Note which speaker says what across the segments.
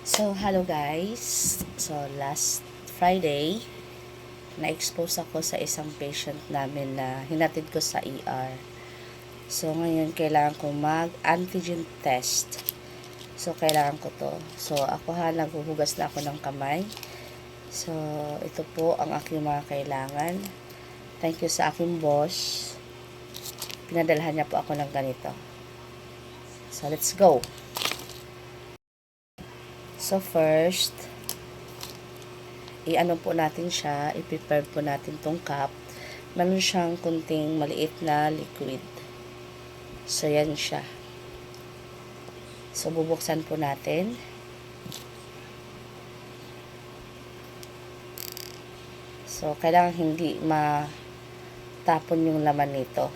Speaker 1: So, hello guys. So, last Friday, na-expose ako sa isang patient namin na hinatid ko sa ER. So, ngayon, kailangan ko mag-antigen test. So, kailangan ko to. So, ako naghuhugas na ako ng kamay. So, ito po ang aking mga kailangan. Thank you sa aking boss. Pinadalhan niya po ako ng ganito. So, let's go. So, first, i-ano po natin siya, i-prepare po natin tong cup. Meron siyang kunting maliit na liquid. So, yan siya. So, bubuksan po natin. So, kailangan hindi matapon yung laman nito.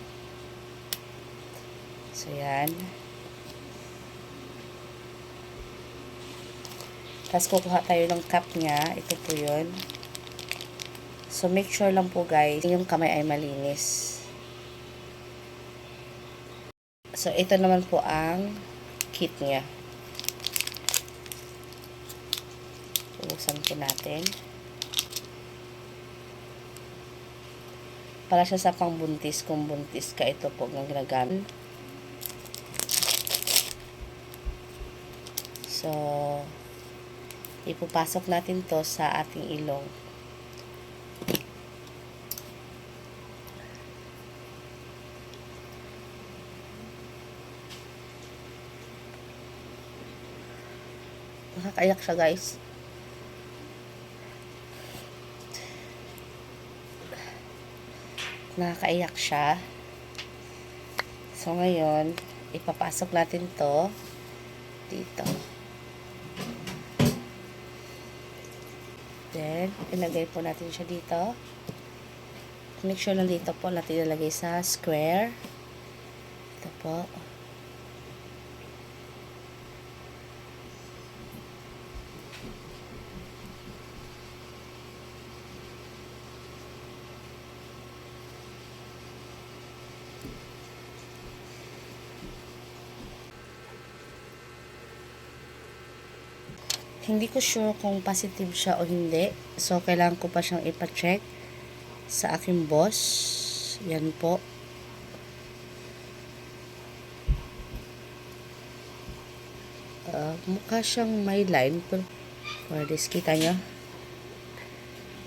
Speaker 1: So, yan. Tapos, kukuha tayo ng cup niya. Ito po yun. So, make sure lang po guys, yung kamay ay malinis. So, ito naman po ang kit niya. Bubuksan po natin. Para siya sa pangbuntis, kung buntis ka, ito po ang ginagamit. So, ipupasok natin to sa ating ilong. Nakakaiyak siya guys. Nakakaiyak siya. So, ngayon, ipapasok natin to dito. Then, ilagay po natin siya dito. Make sure lang dito po natin ilagay sa square. Ito po. Hindi ko sure kung positive siya o hindi. So, kailangan ko pa siyang ipa-check sa aking boss. Yan po. Mukha siyang may line. For this, kita nyo?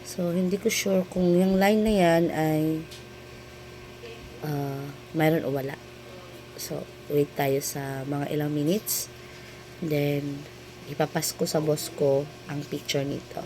Speaker 1: So, hindi ko sure kung yung line na yan ay mayroon o wala. So, wait tayo sa mga ilang minutes. Then, ipapasko sa boss ko ang picture nito.